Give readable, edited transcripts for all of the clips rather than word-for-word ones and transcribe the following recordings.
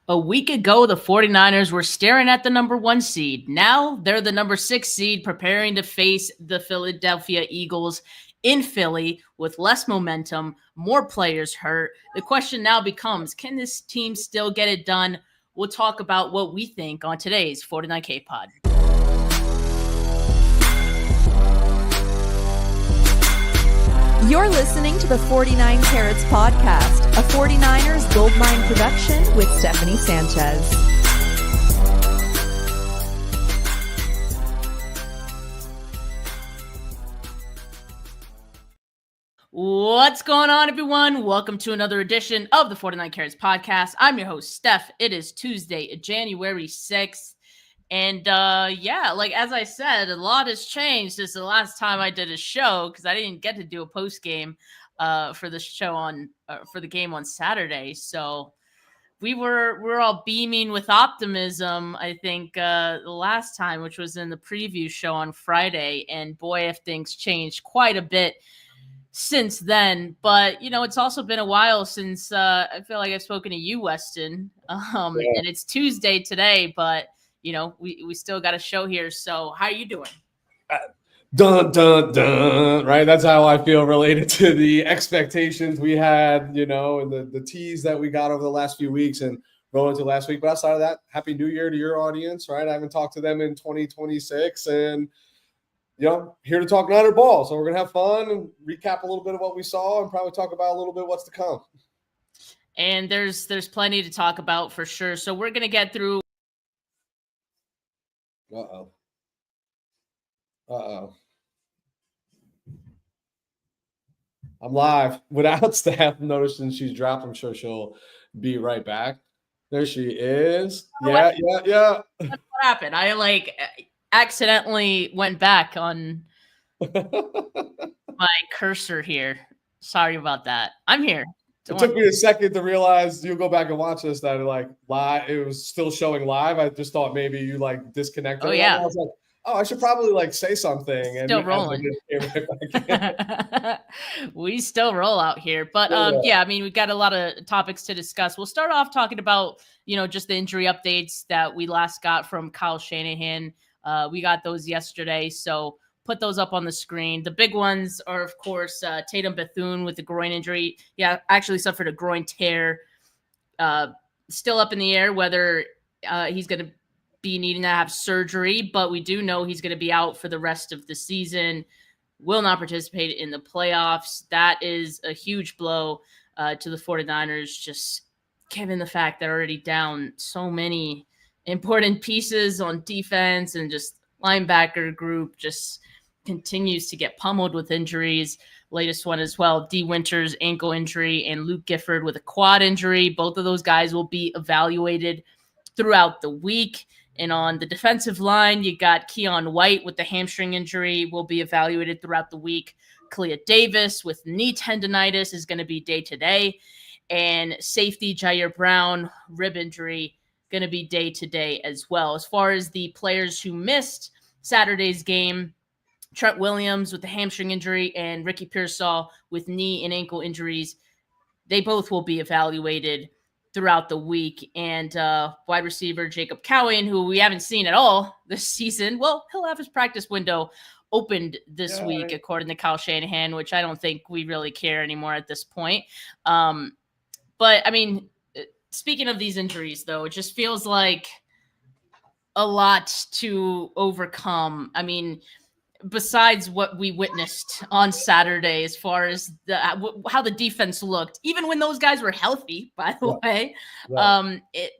A week ago, the 49ers were staring at the number 1 seed. Now they're the number 6 seed, preparing to face the Philadelphia Eagles in Philly with less momentum, more players hurt. The question now becomes, can this team still get it done? We'll talk about what we think on today's 49K Pod. You're listening to the 49 Carats Podcast, a 49ers Goldmine production with Stephanie Sanchez. What's going on, everyone? Welcome to another edition of the 49 Carats Podcast. I'm your host, Steph. It is Tuesday, January 6th. And as I said, a lot has changed since the last time I did a show because I didn't get to do a post game for the show for the game on Saturday. So we're all beaming with optimism, I think, the last time, which was in the preview show on Friday. And boy, have things changed quite a bit since then. But it's also been a while since I feel like I've spoken to you, Weston. And it's Tuesday today, but we still got a show here. So how are you doing? Dun, dun, dun, right? That's how I feel related to the expectations we had, and the tease that we got over the last few weeks and rolling into last week. But outside of that, Happy New Year to your audience, right? I haven't talked to them in 2026 and, here to talk Niner ball. So we're going to have fun and recap a little bit of what we saw and probably talk about a little bit what's to come. And there's plenty to talk about for sure. So we're going to get through. Uh-oh. I'm live without Steph noticing she's dropped. I'm sure she'll be right back. There she is. Yeah. That's what happened. I accidentally went back on my cursor here. Sorry about that. I'm here. It took me a second to realize you'll go back and watch this that live. It was still showing live. I just thought maybe you disconnected. Oh yeah. I was like, I should probably say something. Still rolling. We still roll out here, but we've got a lot of topics to discuss. We'll start off talking about just the injury updates that we last got from Kyle Shanahan. We got those yesterday, so put those up on the screen. The big ones are, of course, Tatum Bethune with the groin injury. Yeah, actually suffered a groin tear. Still up in the air whether he's going to be needing to have surgery, but we do know he's going to be out for the rest of the season. Will not participate in the playoffs. That is a huge blow to the 49ers, just given the fact they're already down so many important pieces on defense, and just linebacker group just continues to get pummeled with injuries. Latest one as well, D. Winters ankle injury and Luke Gifford with a quad injury. Both of those guys will be evaluated throughout the week. And on the defensive line, you got Keon White with the hamstring injury, will be evaluated throughout the week. Kalia Davis with knee tendonitis is going to be day-to-day. And safety Jair Brown, rib injury, going to be day-to-day as well. As far as the players who missed Saturday's game, Trent Williams with the hamstring injury and Ricky Pearsall with knee and ankle injuries, they both will be evaluated throughout the week. And wide receiver Jacob Cowan, who we haven't seen at all this season, well, he'll have his practice window opened this week, according to Kyle Shanahan, which I don't think we really care anymore at this point. But, speaking of these injuries, though, it just feels like a lot to overcome. Besides what we witnessed on Saturday, as far as how the defense looked, even when those guys were healthy, by the way,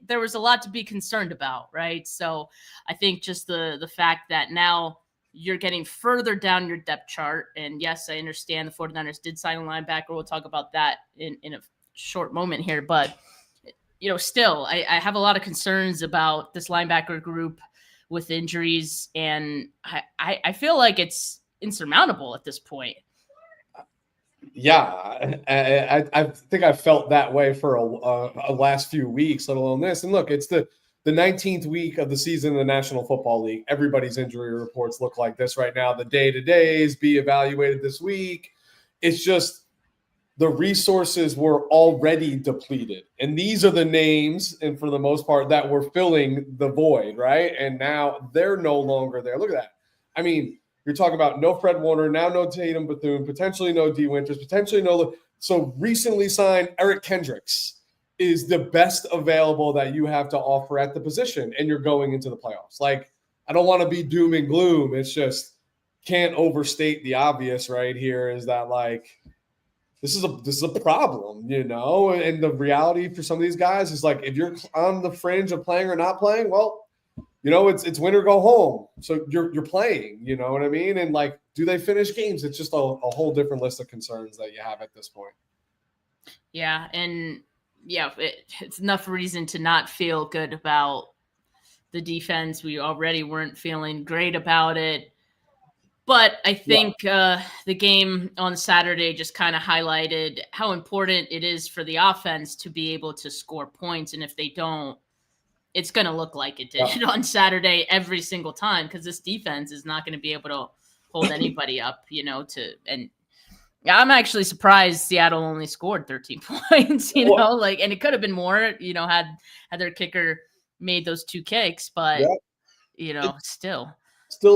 there was a lot to be concerned about, right? So I think just the fact that now you're getting further down your depth chart, and yes, I understand the 49ers did sign a linebacker. We'll talk about that in a short moment here, but still, I have a lot of concerns about this linebacker group with injuries, and I feel like it's insurmountable at this point. Yeah, I think I felt that way for a last few weeks, let alone this. And look, it's the 19th week of the season in the National Football League. Everybody's injury reports look like this right now. The day-to-days be evaluated this week. It's just the resources were already depleted. And these are the names, and for the most part, that were filling the void, right? And now they're no longer there. Look at that. I mean, you're talking about no Fred Warner, now no Tatum Bethune, potentially no D. Winters, potentially no. So recently signed Eric Kendricks is the best available that you have to offer at the position, and you're going into the playoffs. Like, I don't want to be doom and gloom. It's just can't overstate the obvious right here is that, like, this is a problem, you know? And the reality for some of these guys is, like, if you're on the fringe of playing or not playing, well, you know, it's win or go home. So you're playing, you know what I mean? And, like, do they finish games? It's just a whole different list of concerns that you have at this point. Yeah, and yeah, it's enough reason to not feel good about the defense. We already weren't feeling great about it. But I think the game on Saturday just kind of highlighted how important it is for the offense to be able to score points. And if they don't, it's going to look like it did on Saturday every single time, because this defense is not going to be able to hold anybody up, you know, and yeah, I'm actually surprised Seattle only scored 13 points, you know, like, and it could have been more, you know, had their kicker made those 2 kicks, but you know, still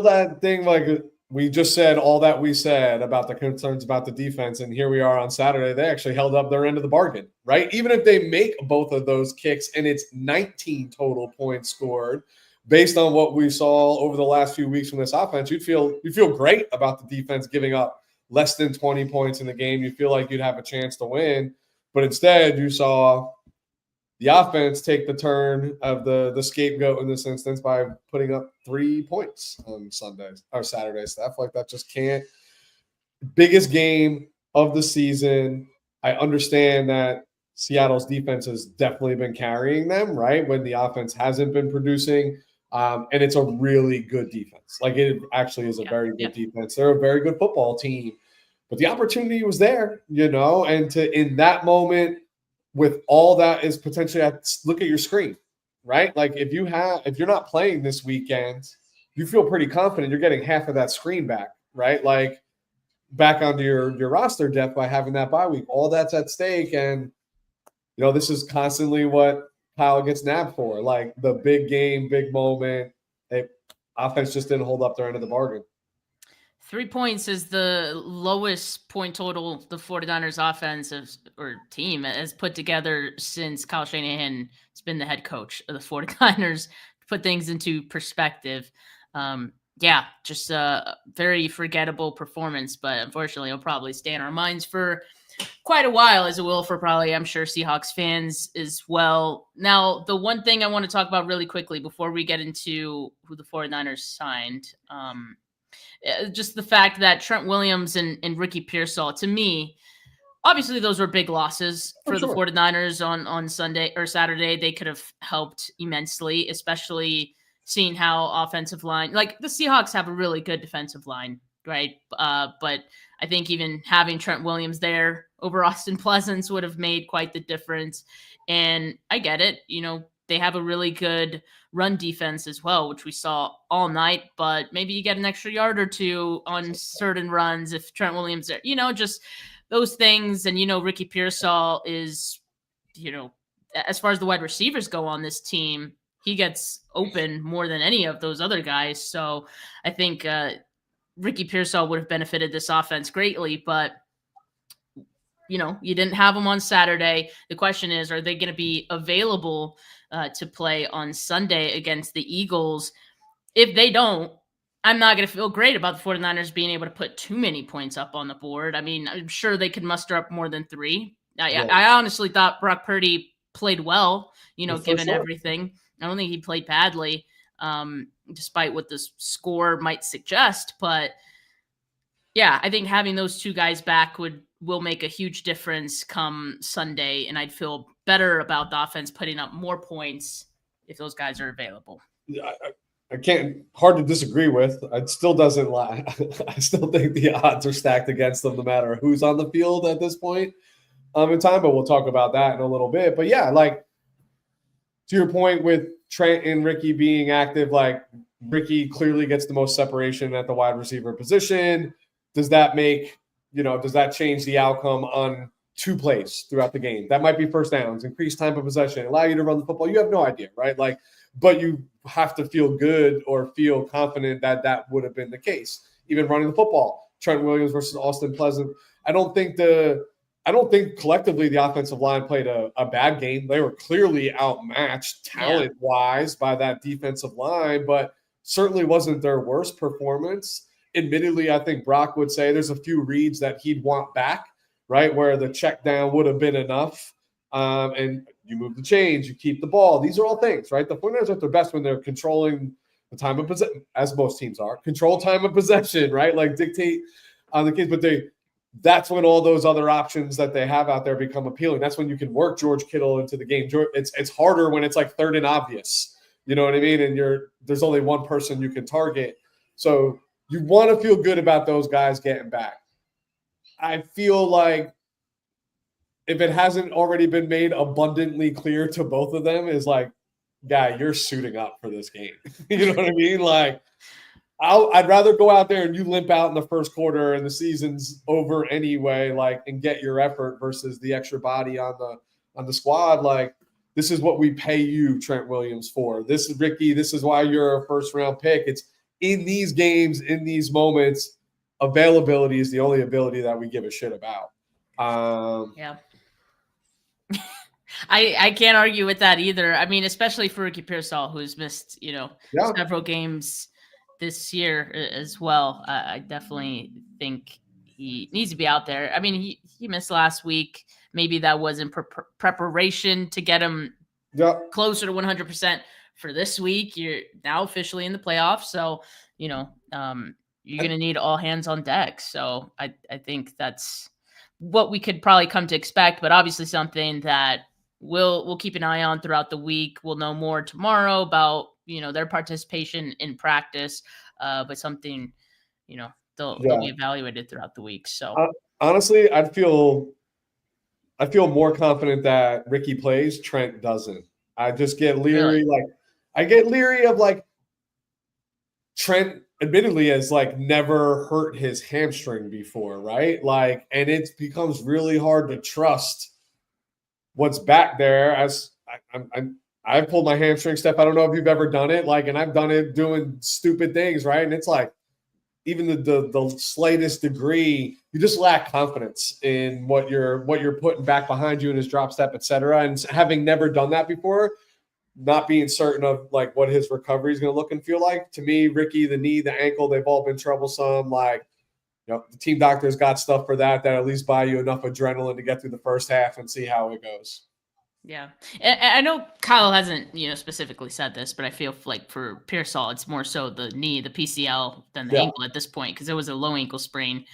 that thing, like, we just said all that we said about the concerns about the defense, and here we are on Saturday. They actually held up their end of the bargain, right? Even if they make both of those kicks and it's 19 total points scored, based on what we saw over the last few weeks from this offense, you feel great about the defense giving up less than 20 points in the game. You feel like you'd have a chance to win, but instead you saw the offense take the turn of the scapegoat in this instance by putting up 3 points on Sundays or Saturday. Stuff like that just can't. Biggest game of the season. I understand that Seattle's defense has definitely been carrying them, right, when the offense hasn't been producing. And it's a really good defense. Like, it actually is a very good defense. They're a very good football team. But the opportunity was there, you know, and in that moment, with all that is potentially look at your screen, right? Like, if you're not playing this weekend, you feel pretty confident you're getting half of that screen back, right? Like, back onto your roster depth by having that bye week. All that's at stake, and you know, this is constantly what Kyle gets nabbed for. Like, the big game, big moment. Offense just didn't hold up their end of the bargain. 3 points is the lowest point total the 49ers offense or team has put together since Kyle Shanahan has been the head coach of the 49ers. To put things into perspective, just a very forgettable performance, but unfortunately it'll probably stay in our minds for quite a while, as it will for probably, I'm sure, Seahawks fans as well. Now, the one thing I want to talk about really quickly before we get into who the 49ers signed, just the fact that Trent Williams and Ricky Pearsall, to me, obviously those were big losses for the 49ers on Sunday or Saturday. They could have helped immensely, especially seeing how offensive line, like the Seahawks have a really good defensive line, right? But I think even having Trent Williams there over Austin Pleasance would have made quite the difference. And I get it, you know, they have a really good run defense as well, which we saw all night, but maybe you get an extra yard or two on certain runs if Trent Williams there, you know, just those things. And, you know, Ricky Pearsall is, you know, as far as the wide receivers go on this team, he gets open more than any of those other guys. So I think Ricky Pearsall would have benefited this offense greatly, but you know, you didn't have them on Saturday. The question is, are they going to be available to play on Sunday against the Eagles? If they don't, I'm not going to feel great about the 49ers being able to put too many points up on the board. I mean, I'm sure they could muster up more than 3. I honestly thought Brock Purdy played well, you know, given everything. I don't think he played badly, despite what the score might suggest. But yeah, I think having those 2 guys back will make a huge difference come Sunday, and I'd feel better about the offense putting up more points if those guys are available. Yeah, I can't hard to disagree with. It still doesn't lie. I still think the odds are stacked against them no matter who's on the field at this point in time, but we'll talk about that in a little bit. But yeah, like, to your point with Trent and Ricky being active, like, Ricky clearly gets the most separation at the wide receiver position. Does that make, you know, does that change the outcome on 2 plays throughout the game. That might be first downs, increase time of possession, allow you to run the football. You have no idea, right? Like, but you have to feel good or feel confident that that would have been the case. Even running the football, Trent Williams versus Austin Pleasant. I don't think collectively the offensive line played a bad game. They were clearly outmatched talent-wise by that defensive line, but certainly wasn't their worst performance. Admittedly, I think Brock would say there's a few reads that he'd want back, right, where the check down would have been enough. And you move the chains, you keep the ball. These are all things, right? The 49ers are at their best when they're controlling the time of possession, as most teams are. Control time of possession, right? Like dictate on the kids, but that's when all those other options that they have out there become appealing. That's when you can work George Kittle into the game. It's harder when it's like third and obvious. You know what I mean? And there's only one person you can target. So you want to feel good about those guys getting back. I feel like if it hasn't already been made abundantly clear to both of them, is like, guy, you're suiting up for this game. You know what I mean? Like, I'd rather go out there and you limp out in the first quarter and the season's over anyway, like, and get your effort versus the extra body on the squad. Like, this is what we pay you, Trent Williams, for. This is Ricky. This is why you're a first round pick. It's in these games, in these moments, availability is the only ability that we give a shit about. Yeah. I can't argue with that either. I mean, especially for Ricky Pearsall, who's missed, several games this year as well. I definitely think he needs to be out there. I mean, he missed last week. Maybe that was in preparation to get him closer to 100% for this week. You're now officially in the playoffs. So, you're going to need all hands on deck. So I think that's what we could probably come to expect, but obviously something that we'll keep an eye on throughout the week. We'll know more tomorrow about, their participation in practice, but something, they'll be evaluated throughout the week. So honestly, I feel more confident that Ricky plays, Trent doesn't. I just get leery. Really? I get leery of Trent admittedly has never hurt his hamstring before, right? And it becomes really hard to trust what's back there. As I've pulled my hamstring, Steph. I don't know if you've ever done it, and I've done it doing stupid things, right? And it's even the slightest degree, you just lack confidence in what you're putting back behind you in his drop step, et cetera. And having never done that before, not being certain of what his recovery is going to look and feel like. To me, Ricky, the knee, the ankle, they've all been troublesome. The team doctor's got stuff for that at least buy you enough adrenaline to get through the first half and see how it goes. Yeah. And I know Kyle hasn't, specifically said this, but I feel like for Pearsall, it's more so the knee, the PCL than the ankle at this point, because it was a low ankle sprain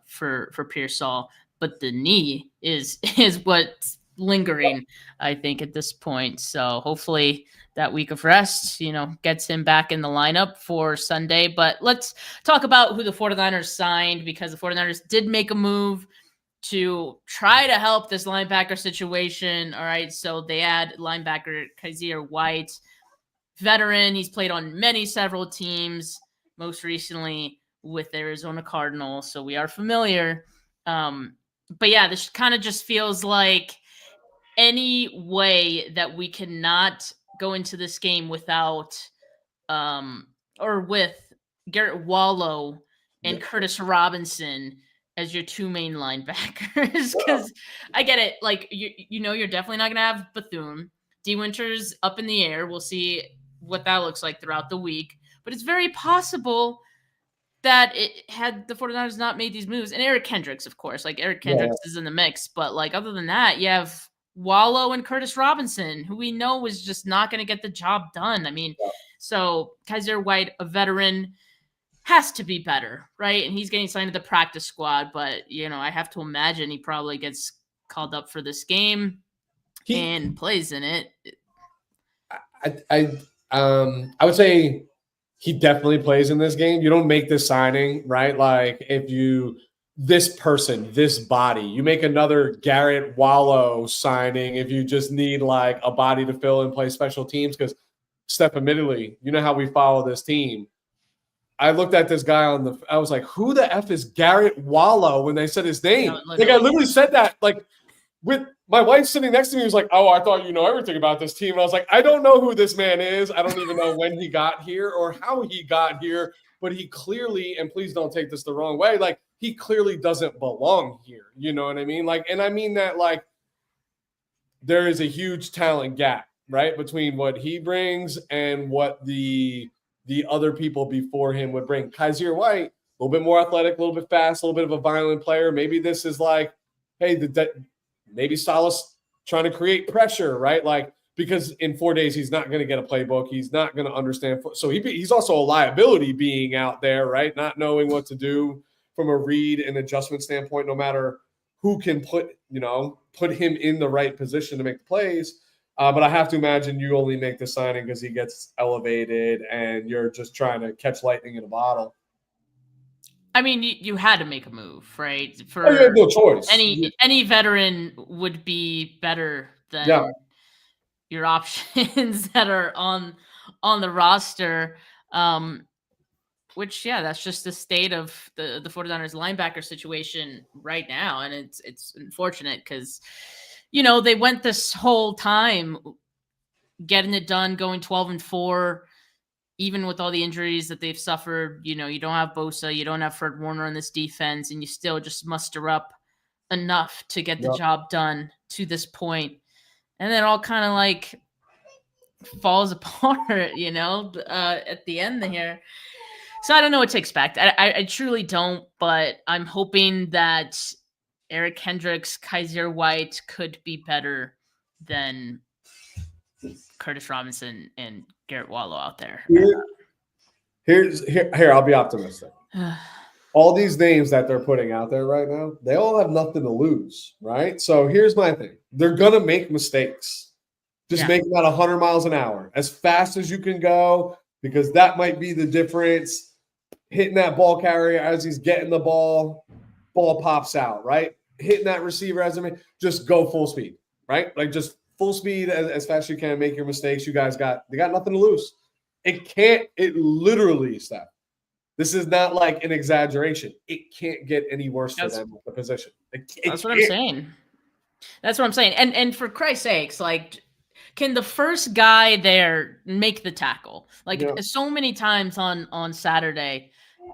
for Pearsall. But the knee is what's lingering, I think, at this point. So hopefully that week of rest, gets him back in the lineup for Sunday. But let's talk about who the 49ers signed, because the 49ers did make a move to try to help this linebacker situation. All right, so they add linebacker Kaiser White, veteran. He's played on several teams, most recently with Arizona Cardinals, so we are familiar. But yeah, this kind of just feels like any way that we cannot go into this game without or with Garrett Wallow and Curtis Robinson as your two main linebackers, because I get it. You're definitely not going to have Bethune. D. Winters up in the air. We'll see what that looks like throughout the week. But it's very possible that had the 49ers not made these moves, and Eric Kendricks, of course. Eric Kendricks is in the mix. But, other than that, you have Wallow and Curtis Robinson, who we know was just not going to get the job done. I mean, so Kaiser White, a veteran, has to be better, right? And he's getting signed to the practice squad, but I have to imagine he probably gets called up for this game and plays in it. I would say he definitely plays in this game. You don't make this signing, right? This person, this body, you make another Garrett Wallow signing if you just need a body to fill and play special teams. Because Steph, admittedly, you know how we follow this team. I looked at this guy I was like, who the F is Garrett Wallow when they said his name? Like I literally said that like with my wife sitting next to me was like, oh, I thought you know everything about this team. And I was like, I don't know who this man is. I don't even know when he got here or how he got here, but he clearly, and please don't take this the wrong way, like he clearly doesn't belong here. You know what I mean? Like, and I mean that like there is a huge talent gap, right, between what he brings and what the other people before him would bring. Kaiser White, a little bit more athletic, a little bit fast, a little bit of a violent player. Maybe this is like, hey, maybe Salas trying to create pressure, right? Like, because in 4 days, he's not going to get a playbook. He's not going to understand. So he's also a liability being out there, right? Not knowing what to do from a read and adjustment standpoint, no matter who can put him in the right position to make the plays. But I have to imagine you only make the signing because he gets elevated and you're just trying to catch lightning in a bottle. I mean, you had to make a move, right? You have no choice. Any veteran would be better than your options that are on the roster. Which, that's just the state of the 49ers linebacker situation right now. And it's unfortunate because, they went this whole time getting it done, going 12-4, even with all the injuries that they've suffered. You don't have Bosa, you don't have Fred Warner on this defense, and you still just muster up enough to get the job done to this point. And then it all kind of like falls apart, at the end here. So I don't know what to expect. I truly don't, but I'm hoping that Eric Kendricks, Kaiser White could be better than Curtis Robinson and Garrett Wallow out there. Here, I'll be optimistic. All these names that they're putting out there right now, they all have nothing to lose, right? So here's my thing. They're going to make mistakes. Just make them at 100 miles an hour, as fast as you can go, because that might be the difference. Hitting that ball carrier as he's getting the ball pops out, right? Hitting that receiver just go full speed, right? Like just full speed as fast as you can, make your mistakes. You guys got nothing to lose. It literally, Steph. This is not like an exaggeration. It can't get any worse for them with the position. That's what I'm saying. That's what I'm saying. And for Christ's sakes, like, can the first guy there make the tackle? Like so many times on Saturday,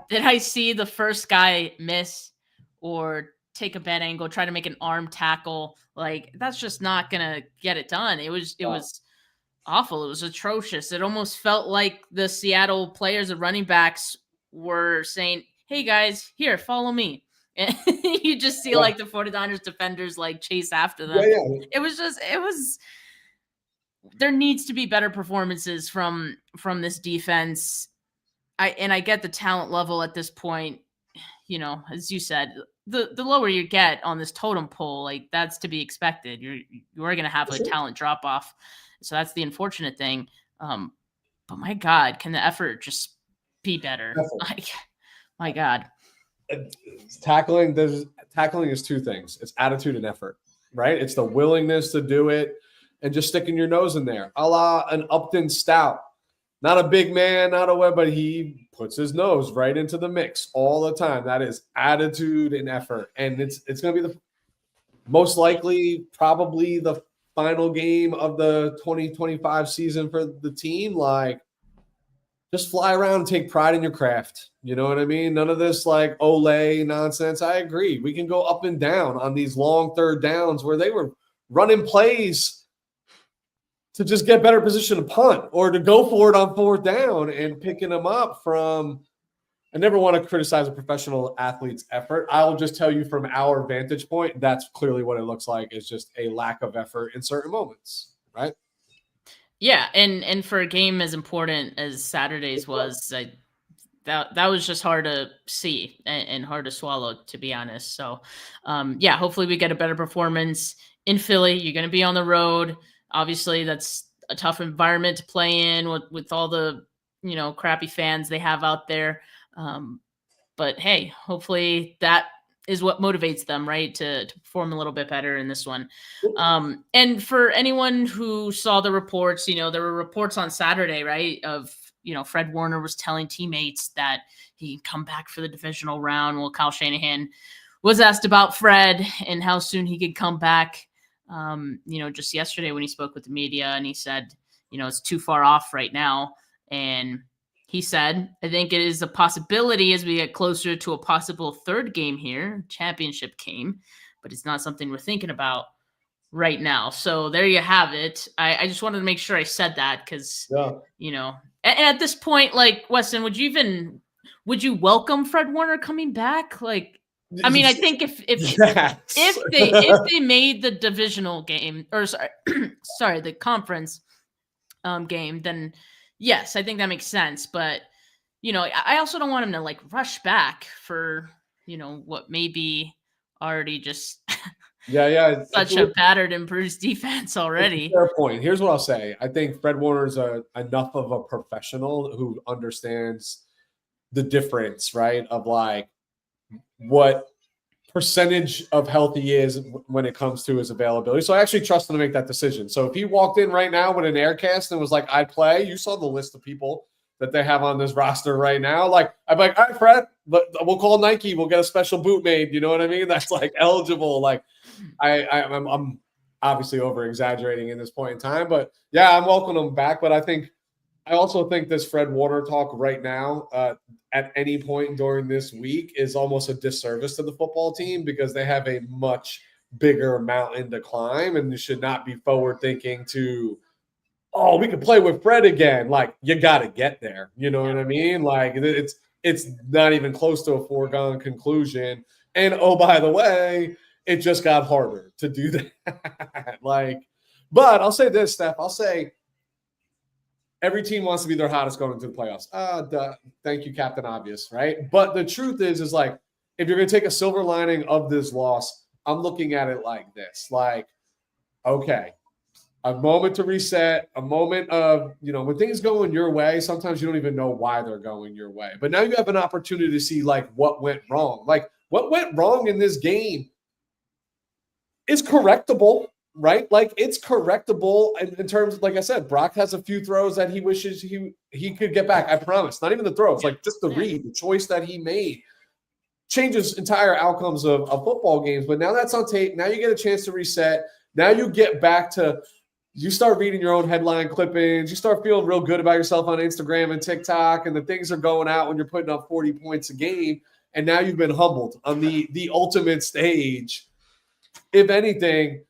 did I see the first guy miss or take a bad angle, try to make an arm tackle? Like, that's just not gonna get it done. It was awful. It was atrocious. It almost felt like the Seattle players and running backs were saying, hey guys, here, follow me. And you just see like the 49ers defenders like chase after them. It was there needs to be better performances from this defense. I get the talent level at this point, as you said, the lower you get on this totem pole, like that's to be expected. You are going to have a talent drop off. So that's the unfortunate thing. But my God, can the effort just be better? Like, my God. Tackling is two things. It's attitude and effort, right? It's the willingness to do it and just sticking your nose in there. A la an Upton Stout. Not a big man, but he puts his nose right into the mix all the time. That is attitude and effort. And it's going to be the most likely probably the final game of the 2025 season for the team. Like, just fly around and take pride in your craft. You know what I mean? None of this like Olay nonsense. I agree. We can go up and down on these long third downs where they were running plays to just get better position to punt or to go for it on fourth down and picking them up from – I never want to criticize a professional athlete's effort. I will just tell you from our vantage point, that's clearly what it looks like, is just a lack of effort in certain moments, right? Yeah, and for a game as important as Saturday's was, that was just hard to see and hard to swallow, to be honest. So, hopefully we get a better performance in Philly. You're going to be on the road. Obviously, that's a tough environment to play in with all the, crappy fans they have out there. But hey, hopefully that is what motivates them, right, to perform a little bit better in this one. And for anyone who saw the reports, there were reports on Saturday, right, of, Fred Warner was telling teammates that he can come back for the divisional round. Well, Kyle Shanahan was asked about Fred and how soon he could come back. Just yesterday when he spoke with the media, and he said, it's too far off right now. And he said, I think it is a possibility as we get closer to a possible third game here, championship game, but it's not something we're thinking about right now. So there you have it. I just wanted to make sure I said that because, and at this point, like, Weston, would you welcome Fred Warner coming back? Like, I mean, I think if they made the divisional game, or sorry, the conference game, then yes, I think that makes sense. But I also don't want him to like rush back for what may be already just such a battered and bruised defense already. Fair point. Here's what I'll say. I think Fred Warner's enough of a professional who understands the difference, right, of like what percentage of health he is when it comes to his availability. So I actually trust him to make that decision. So if he walked in right now with an air cast and was like, I'd play, you saw the list of people that they have on this roster right now. Like, I'm like, all right, Fred, we'll call Nike. We'll get a special boot made. You know what I mean? That's like eligible. Like, I'm obviously over exaggerating in this point in time, but yeah, I'm welcoming him back. But I also think this Fred Warner talk right now at any point during this week is almost a disservice to the football team because they have a much bigger mountain to climb, and you should not be forward thinking to, oh, we can play with Fred again. Like, you got to get there. You know what I mean? Like, it's not even close to a foregone conclusion. And, oh, by the way, it just got harder to do that. But I'll say this, Steph. I'll say every team wants to be their hottest going into the playoffs. Thank you, Captain Obvious, right? But the truth is like, if you're going to take a silver lining of this loss, I'm looking at it like this. Like, okay, a moment to reset, a moment of, when things go in your way, sometimes you don't even know why they're going your way. But now you have an opportunity to see, like, what went wrong. Like, what went wrong in this game is correctable, right? Like, it's correctable in terms of, like I said, Brock has a few throws that he wishes he could get back. I promise. Not even the throws, like just the read, the choice that he made changes entire outcomes of football games. But now that's on tape. Now you get a chance to reset. Now you get back to – you start reading your own headline clippings. You start feeling real good about yourself on Instagram and TikTok, and the things are going out when you're putting up 40 points a game. And now you've been humbled on the ultimate stage. If anything,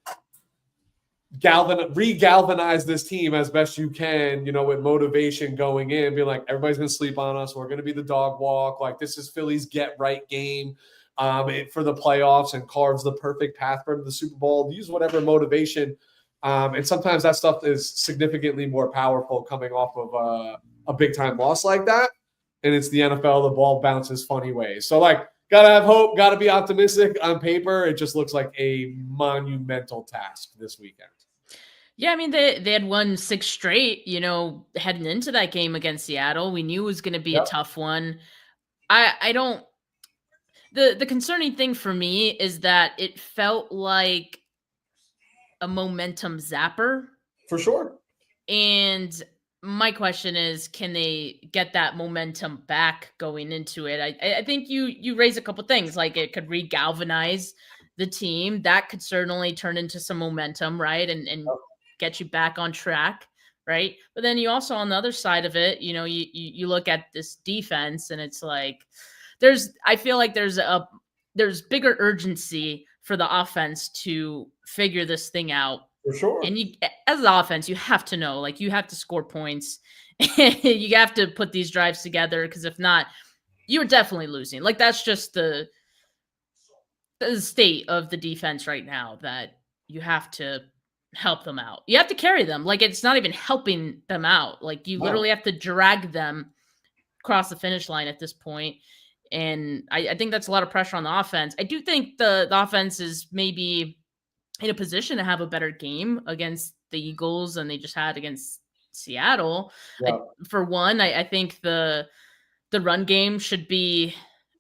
re-galvanize this team as best you can, with motivation going in, being like, everybody's going to sleep on us. We're going to be the dog walk. Like, this is Philly's get-right game for the playoffs and carves the perfect path for the Super Bowl. Use whatever motivation. And sometimes that stuff is significantly more powerful coming off of a big-time loss like that. And it's the NFL. The ball bounces funny ways. So, like, got to have hope, got to be optimistic. On paper, it just looks like a monumental task this weekend. Yeah, I mean, they had won 6 straight, heading into that game against Seattle. We knew it was going to be a tough one. I don't – the concerning thing for me is that it felt like a momentum zapper. For sure. And my question is, can they get that momentum back going into it? I think you raise a couple things, like it could re-galvanize the team. That could certainly turn into some momentum, right? And get you back on track, right? But then you also, on the other side of it, you look at this defense and it's like, I feel like there's bigger urgency for the offense to figure this thing out. For sure. And as an offense, you have to know, like, you have to score points. You have to put these drives together, because if not, you're definitely losing. Like, that's just the state of the defense right now, that you have to help them out. You have to carry them. Like, it's not even helping them out. Like, you literally have to drag them across the finish line at this point. And I think that's a lot of pressure on the offense. I do think the offense is maybe in a position to have a better game against the Eagles than they just had against Seattle. Yeah. For one, I think the run game should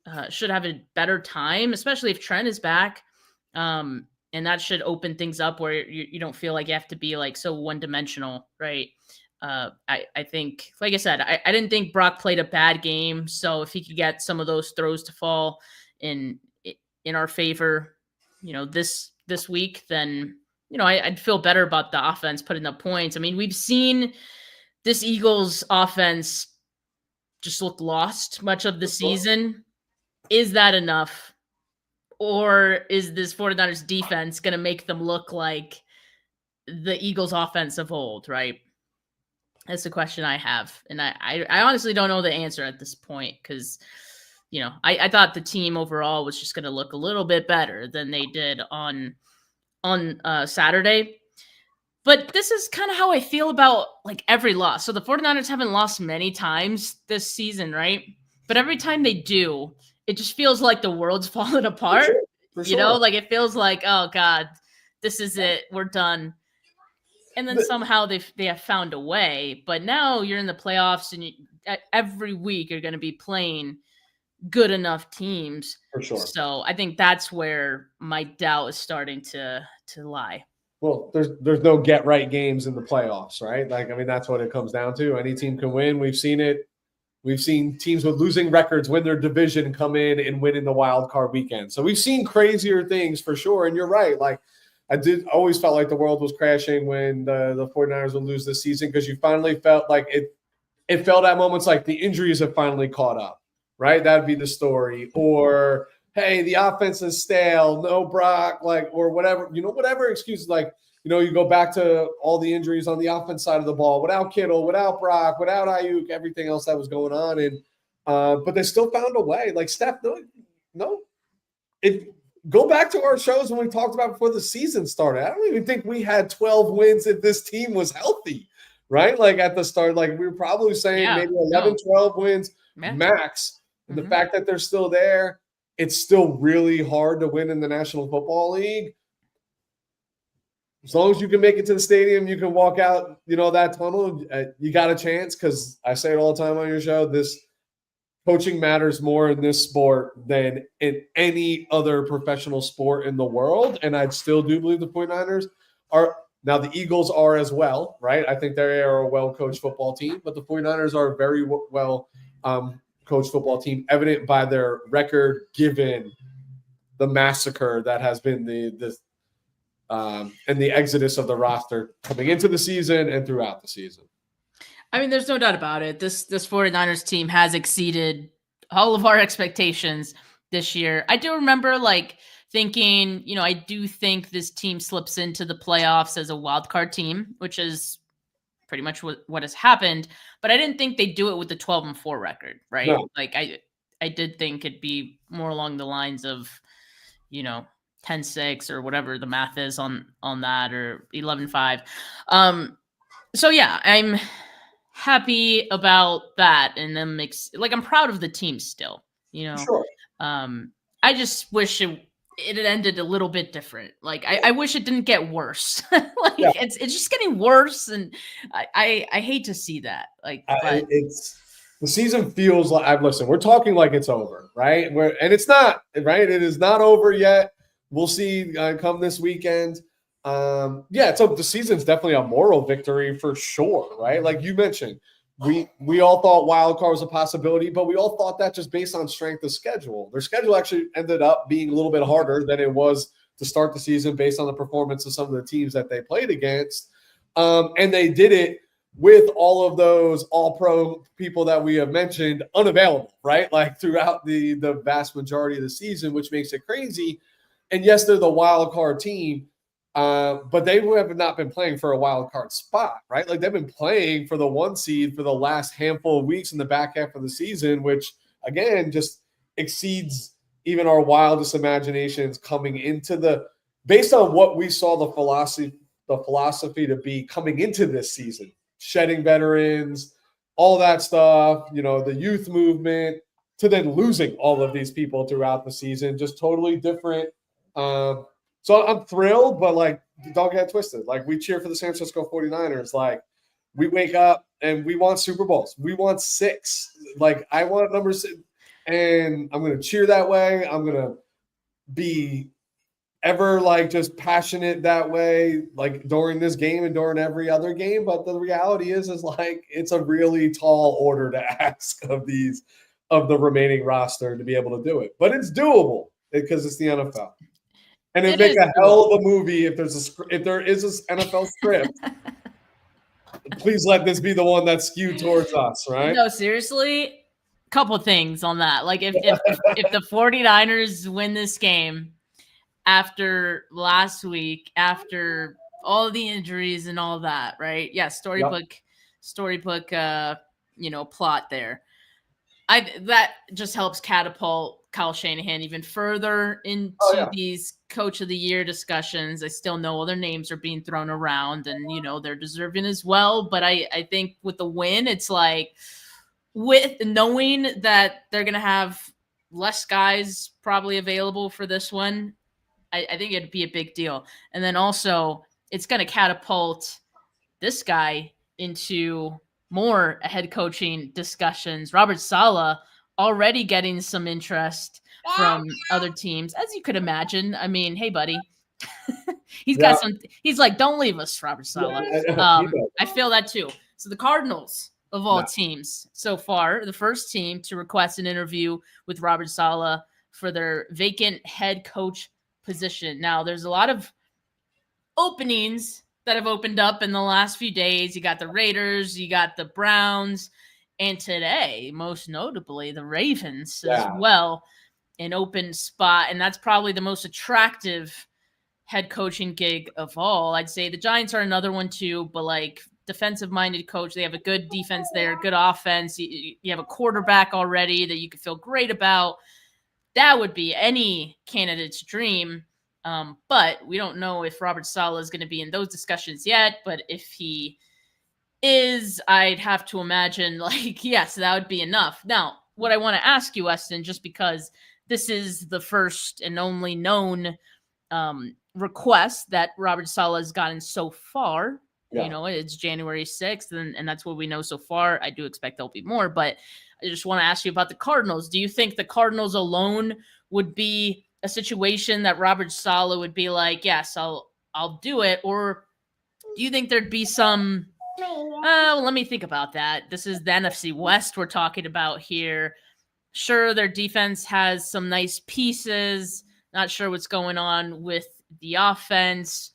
have a better time, especially if Trent is back. And that should open things up where you don't feel like you have to be like so one-dimensional, right? I think, like I said, I didn't think Brock played a bad game. So if he could get some of those throws to fall in our favor, this week, then I'd feel better about the offense putting up points. I mean, we've seen this Eagles offense just look lost much of the season. Is that enough? Or is this 49ers defense going to make them look like the Eagles offense of old, right? That's the question I have. And I honestly don't know the answer at this point because, I thought the team overall was just going to look a little bit better than they did on Saturday. But this is kind of how I feel about like every loss. So the 49ers haven't lost many times this season, right? But every time they do, it just feels like the world's falling apart. For sure. Like it feels like, oh God, this is it. We're done. And then somehow they have found a way. But now you're in the playoffs and every week you're going to be playing good enough teams. For sure. So I think that's where my doubt is starting to lie. Well, there's no get right games in the playoffs, right? Like, I mean, that's what it comes down to. Any team can win. We've seen it. We've seen teams with losing records win their division, come in and win in the wild card weekend. So we've seen crazier things for sure. And you're right. Like, I always felt like the world was crashing when the 49ers would lose this season because you finally felt like it felt at moments like the injuries have finally caught up, right? That'd be the story. Or, hey, the offense is stale, no Brock, like, or whatever, whatever excuses, like, you go back to all the injuries on the offense side of the ball, without Kittle, without Brock, without Ayuk, everything else that was going on. And, but they still found a way. Like, Steph, go back to our shows when we talked about before the season started. I don't even think we had 12 wins if this team was healthy, right? Like at the start, like we were probably saying maybe 11, 12 wins max. And the fact that they're still there, it's still really hard to win in the National Football League. As long as you can make it to the stadium, you can walk out, that tunnel, you got a chance because I say it all the time on your show, this coaching matters more in this sport than in any other professional sport in the world. And I still do believe the 49ers are – now the Eagles are as well, right? I think they are a well-coached football team, but the 49ers are a very well coached football team, evident by their record given the massacre that has been and the exodus of the roster coming into the season and throughout the season. I mean, there's no doubt about it. This 49ers team has exceeded all of our expectations this year. I do remember thinking, I do think this team slips into the playoffs as a wild card team, which is pretty much what has happened. But I didn't think they'd do it with the 12-4 record, right? No. I did think it'd be more along the lines of, 10-6 or whatever the math is on that, or 11-5. So yeah, I'm happy about that, and then I'm proud of the team still. Sure. I just wish it had ended a little bit different. I wish it didn't get worse. It's just getting worse, and I hate to see that. It's the season feels like listen. We're talking like it's over, right? And it's not, right? It is not over yet. We'll see come this weekend. So the season's definitely a moral victory for sure, right? Like you mentioned, we all thought wild card was a possibility, but we all thought that just based on strength of schedule. Their schedule actually ended up being a little bit harder than it was to start the season based on the performance of some of the teams that they played against. And they did it with all of those all-pro people that we have mentioned unavailable, right? Like throughout the vast majority of the season, which makes it crazy. And yes, they're the wild card team, but they have not been playing for a wild card spot, right? Like they've been playing for the 1 seed for the last handful of weeks in the back half of the season, which again just exceeds even our wildest imaginations coming into based on what we saw the philosophy to be coming into this season, shedding veterans, all that stuff, the youth movement, to then losing all of these people throughout the season, just totally different. So I'm thrilled, but don't get twisted. We cheer for the San Francisco 49ers. We wake up and we want Super Bowls. We want 6. I want number 6, and I'm going to cheer that way. I'm going to be ever like just passionate that way, like during this game and during every other game. But the reality is like it's a really tall order to ask of the remaining roster to be able to do it. But it's doable because it's the NFL. And it'd make a hell of a movie if there is an NFL script. Please let this be the one that's skewed towards us, right? No, seriously, couple things on that. Like if the 49ers win this game after last week, after all the injuries and all that, right? Yeah, storybook, plot there. That just helps catapult Kyle Shanahan even further into these Coach of the Year discussions. I still know other names are being thrown around, and they're deserving as well. But I think with the win, it's like with knowing that they're gonna have less guys probably available for this one, I think it'd be a big deal. And then also it's gonna catapult this guy into more head coaching discussions. Robert Saleh already getting some interest from other teams, as you could imagine. I mean, hey, buddy, he's got some. He's like, don't leave us, Robert Saleh. I feel that too. So the Cardinals, of all teams so far, the first team to request an interview with Robert Saleh for their vacant head coach position. Now, there's a lot of openings that have opened up in the last few days. You got the Raiders, you got the Browns, and today, most notably, the Ravens as well, an open spot. And that's probably the most attractive head coaching gig of all. I'd say the Giants are another one too, but like defensive-minded coach, they have a good defense there, good offense. You have a quarterback already that you could feel great about. That would be any candidate's dream. But we don't know if Robert Saleh is going to be in those discussions yet. But if he is, I'd have to imagine, like, yes, that would be enough. Now, what I want to ask you, Weston, just because this is the first and only known request that Robert Saleh has gotten so far. It's January 6th, and that's what we know so far. I do expect there'll be more, but I just want to ask you about the Cardinals. Do you think the Cardinals alone would be a situation that Robert Saleh would be like, yes, I'll do it? Or do you think there'd be some, let me think about that. This is the NFC West we're talking about here. Sure, their defense has some nice pieces. Not sure what's going on with the offense.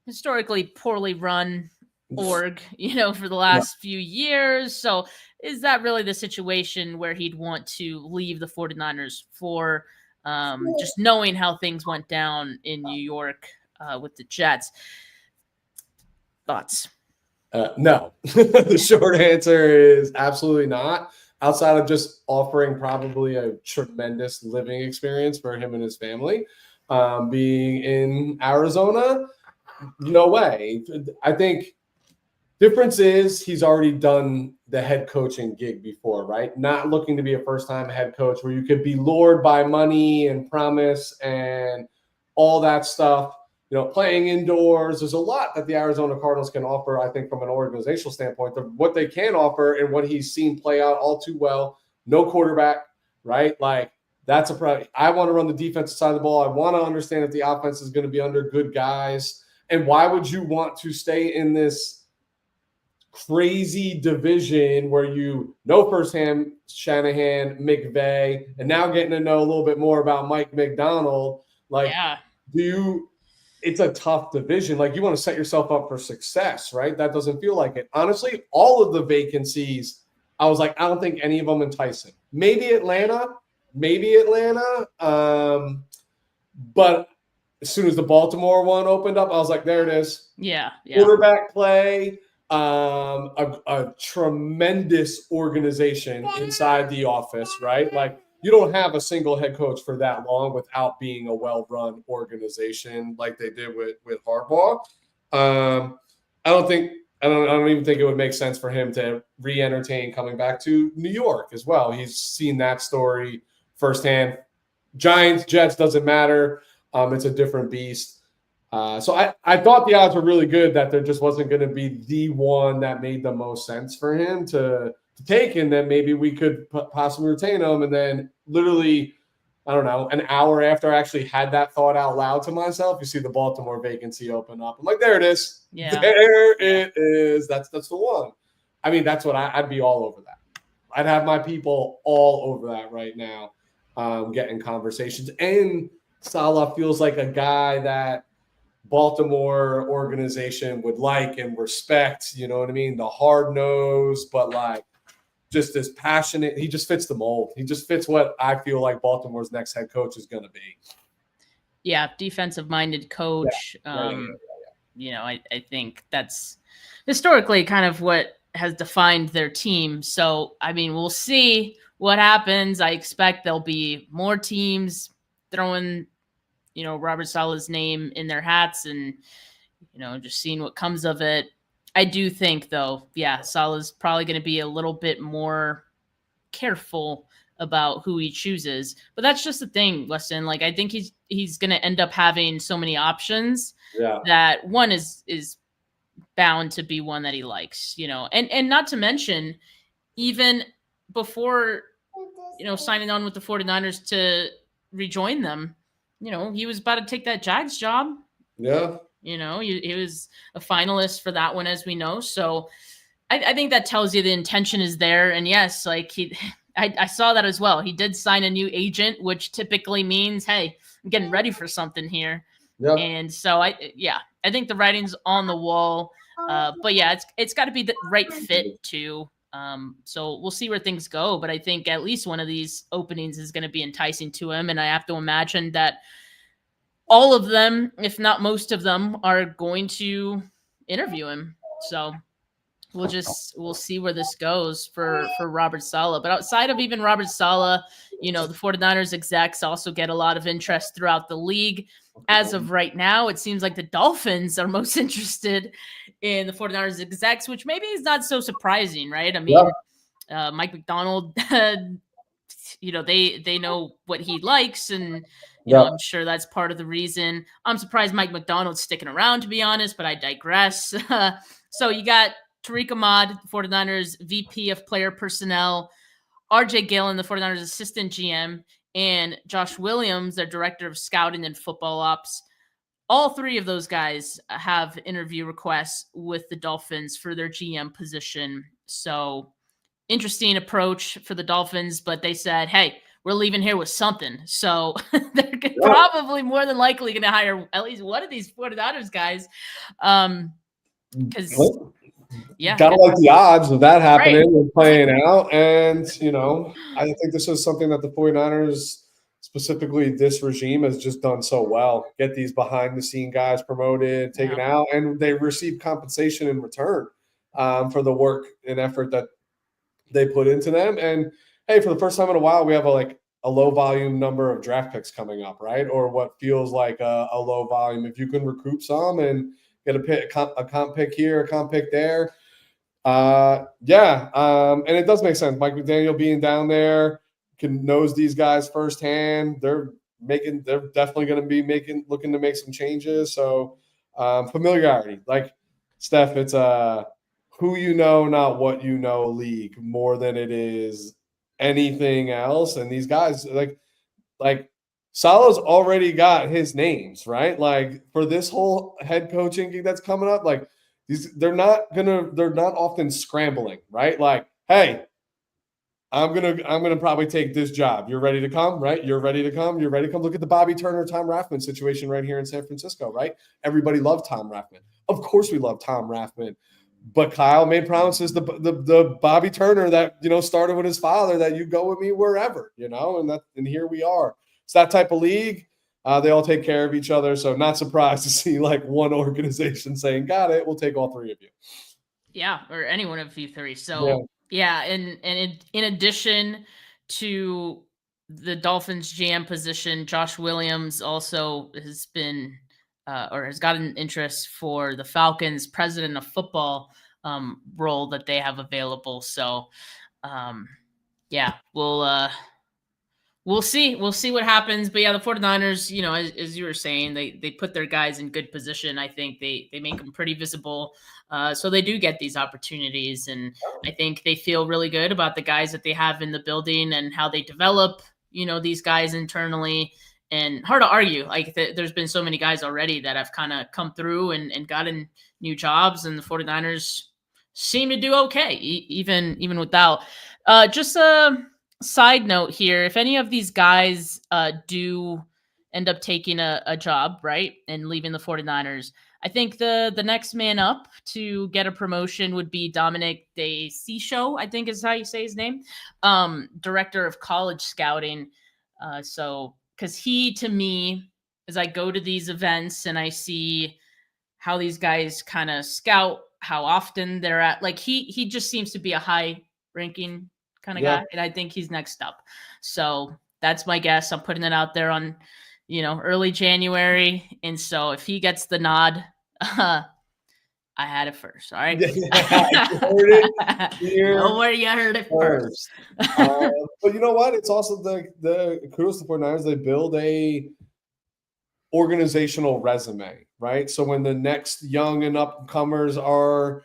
Historically poorly run org, for the last few years. So is that really the situation where he'd want to leave the 49ers for just knowing how things went down in New York with the Jets? Thoughts? No. The short answer is absolutely not. Outside of just offering probably a tremendous living experience for him and his family, being in Arizona, no way. I think difference is he's already done the head coaching gig before, right? Not looking to be a first-time head coach where you could be lured by money and promise and all that stuff. Playing indoors. There's a lot that the Arizona Cardinals can offer, I think, from an organizational standpoint. What they can offer and what he's seen play out all too well. No quarterback, right? Like, that's a problem. I want to run the defensive side of the ball. I want to understand if the offense is going to be under good guys. And why would you want to stay in this crazy division where you know firsthand Shanahan, McVay, and now getting to know a little bit more about Mike McDonald? Like, it's a tough division. Like, you want to set yourself up for success, right? That doesn't feel like it. Honestly, all of the vacancies, I was like, I don't think any of them entice him. Maybe Atlanta. But as soon as the Baltimore one opened up, I was like, there it is. Yeah. Quarterback play, a tremendous organization inside the office, right? Like, you don't have a single head coach for that long without being a well-run organization like they did with Harbaugh. I don't even think it would make sense for him to re-entertain coming back to New York as well. He's seen that story firsthand. Giants, Jets, doesn't matter. It's a different beast. So I thought the odds were really good that there just wasn't going to be the one that made the most sense for him to take, and then maybe we could possibly retain him. And then literally I don't know, an hour after I actually had that thought out loud to myself, you see the Baltimore vacancy open up. I'm like, there it is. Yeah. There it is. That's the one. I mean, that's what I'd be all over that. I'd have my people all over that right now, getting conversations. And Saleh feels like a guy that Baltimore organization would like and respect. You know what I mean? The hard nose, but like just as passionate. He just fits the mold. He just fits what I feel like Baltimore's next head coach is going to be. Yeah, defensive-minded coach. Yeah. You know, I think that's historically kind of what has defined their team. So, I mean, we'll see what happens. I expect there'll be more teams throwing, you know, Robert Saleh's name in their hats and, you know, just seeing what comes of it. I do think, though, yeah, Saleh's probably going to be a little bit more careful about who he chooses. But that's just the thing, Weston. Like, I think he's going to end up having so many options that one is bound to be one that he likes, you know. And not to mention, even before, you know, signing on with the 49ers to rejoin them, you know, he was about to take that Jags job. Yeah. You know, he was a finalist for that one, as we know. So I think that tells you the intention is there. And yes, like I saw that as well. He did sign a new agent, which typically means, hey, I'm getting ready for something here. Yep. And so I think the writing's on the wall. But yeah, it's got to be the right fit too. So we'll see where things go. But I think at least one of these openings is going to be enticing to him. And I have to imagine that all of them, if not most of them, are going to interview him. So we'll see where this goes for Robert Saleh. But outside of even Robert Saleh, you know, the 49ers execs also get a lot of interest throughout the league. As of right now, it seems like the Dolphins are most interested in the 49ers execs, which maybe is not so surprising, right? I mean, Mike McDonald, you know, they know what he likes, and you know, I'm sure that's part of the reason. I'm surprised Mike McDonald's sticking around, to be honest, but I digress. So you got Tariq Ahmad, 49ers VP of Player Personnel, RJ Gillen, the 49ers Assistant GM, and Josh Williams, their Director of Scouting and Football Ops. All three of those guys have interview requests with the Dolphins for their GM position. So interesting approach for the Dolphins, but they said, hey, we're leaving here with something. So they're probably more than likely going to hire at least one of these 49ers guys. Because gotta like the odds of that happening and playing out. And, you know, I think this is something that the 49ers, specifically this regime, has just done so well. Get these behind the scene guys promoted, taken out, and they receive compensation in return for the work and effort that they put into them. And hey, for the first time in a while, we have a low volume number of draft picks coming up, right? Or what feels like a low volume. If you can recoup some and get a comp pick here, a comp pick there. And it does make sense. Mike McDaniel being down there knows these guys firsthand. They're definitely going to be looking to make some changes. So familiarity, like Steph, it's who you know, not what you know league more than it is anything else. And these guys like Saleh's already got his names, right? Like for this whole head coaching gig that's coming up, like they're not often scrambling, right? Like, hey, I'm gonna probably take this job. You're ready to come, right? You're ready to come. You're ready to come. Look at the Bobby Turner, Tom Rathman situation right here in San Francisco, right? Everybody loved Tom Rathman. Of course we love Tom Rathman. But Kyle made promises the Bobby Turner that, you know, started with his father, that you go with me wherever, you know, and here we are. It's that type of league. They all take care of each other. So not surprised to see like one organization saying, got it, we'll take all three of you. Yeah, or any one of you three. So and in addition to the Dolphins GM position, Josh Williams also has been or has gotten interest for the Falcons president of football role that they have available. So we'll see what happens. But yeah, the 49ers, you know, as you were saying, they put their guys in good position. I think they make them pretty visible. So they do get these opportunities. And I think they feel really good about the guys that they have in the building and how they develop these guys internally, and hard to argue. Like there's been so many guys already that have kind of come through and gotten new jobs, and the 49ers seem to do okay, even without. Just a side note here, if any of these guys do end up taking a job, right, and leaving the 49ers, I think the next man up to get a promotion would be Dominic DeCiccio, I think is how you say his name, director of college scouting. So because he, to me, as I go to these events and I see how these guys kind of scout, how often they're at, like he just seems to be a high ranking kind of guy, and I think he's next up. So that's my guess. I'm putting it out there on early January, and so if he gets the nod, I had it first. All right. You heard it here. Nowhere you heard it first. But you know what? It's also the kudos to the 49ers. They build a organizational resume, right? So when the next young and upcomers are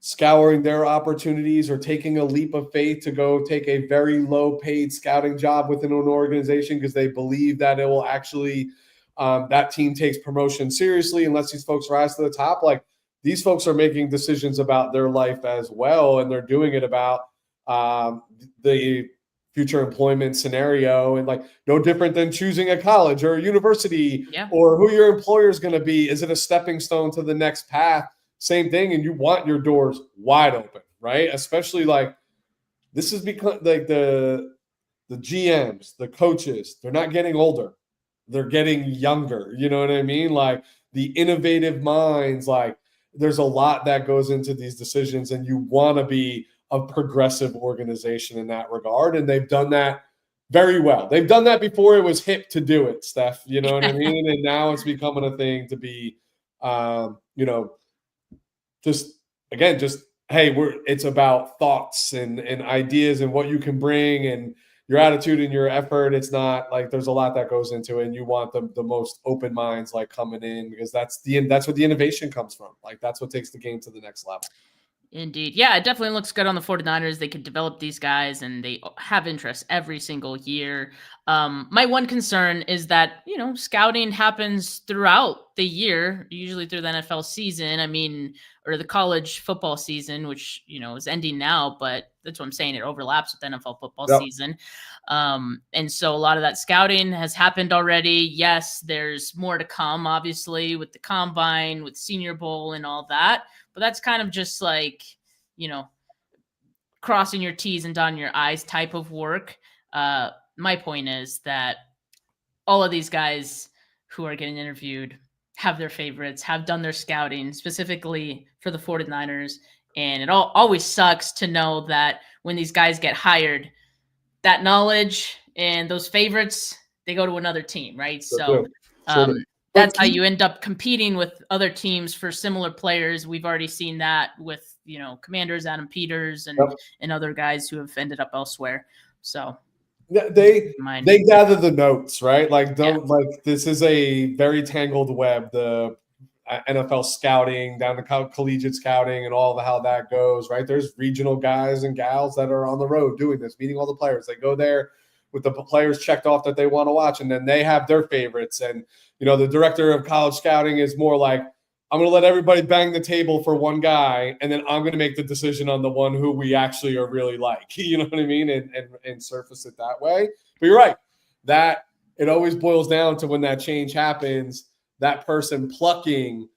scouring their opportunities or taking a leap of faith to go take a very low paid scouting job within an organization because they believe that it will actually that team takes promotion seriously and lets these folks rise to the top. Like these folks are making decisions about their life as well, and they're doing it about the future employment scenario, and like no different than choosing a college or a university or who your employer is going to be. Is it a stepping stone to the next path? Same thing. And you want your doors wide open, right? Especially like this is because like the GMs, the coaches, they're not getting older. They're getting younger. You know what I mean? Like the innovative minds, like there's a lot that goes into these decisions, and you want to be a progressive organization in that regard. And they've done that very well. They've done that before it was hip to do it, Steph. You know what I mean? And now it's becoming a thing to be, just hey, it's about thoughts and ideas and what you can bring and your attitude and your effort. It's not like there's a lot that goes into it, and you want the most open minds like coming in, because that's what the innovation comes from. Like that's what takes the game to the next level. Indeed. Yeah, it definitely looks good on the 49ers. They could develop these guys, and they have interest every single year. My one concern is that, scouting happens throughout the year, usually through the NFL season. I mean, or the college football season, which, is ending now, but that's what I'm saying. It overlaps with the NFL football season. And so a lot of that scouting has happened already. Yes, there's more to come, obviously, with the combine, with Senior Bowl and all that. But that's kind of just like, crossing your T's and dotting your I's type of work. My point is that all of these guys who are getting interviewed have their favorites, have done their scouting specifically for the 49ers. And it always sucks to know that when these guys get hired, that knowledge and those favorites, they go to another team, right? So that's how you end up competing with other teams for similar players. We've already seen that with, Commanders, Adam Peters, and other guys who have ended up elsewhere. So they gather the notes, right? Like this is a very tangled web. The NFL scouting down to collegiate scouting and all of how that goes, right? There's regional guys and gals that are on the road doing this, meeting all the players. They go there with the players checked off that they want to watch, and then they have their favorites. And the director of college scouting is more like, I'm going to let everybody bang the table for one guy, and then I'm going to make the decision on the one who we actually are really like. You know what I mean? And surface it that way. But you're right. That it always boils down to when that change happens, that person plucking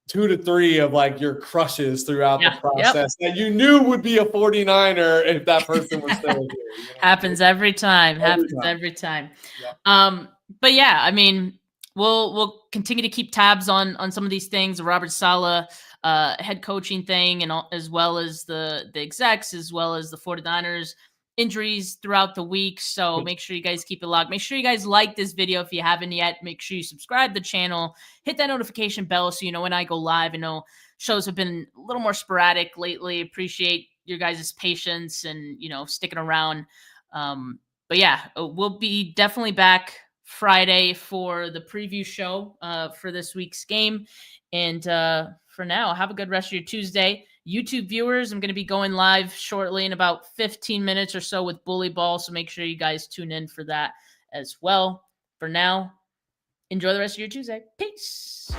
2 to 3 of like your crushes throughout the process that you knew would be a 49er if that person was still here. Happens every time. Every time. Yep. But yeah, I mean, we'll continue to keep tabs on some of these things, the Robert Saleh head coaching thing, and as well as the execs, as well as the 49ers injuries throughout the week. So make sure you guys keep it locked. Make sure you guys like this video if you haven't yet. Make sure you subscribe to the channel, hit that notification bell so you know when I go live. I know shows have been a little more sporadic lately. Appreciate your guys' patience and sticking around. But yeah, we'll be definitely back Friday for the preview show for this week's game. And for now, have a good rest of your Tuesday. YouTube viewers, I'm going to be going live shortly in about 15 minutes or so with Bully Ball. So make sure you guys tune in for that as well. For now, enjoy the rest of your Tuesday. Peace.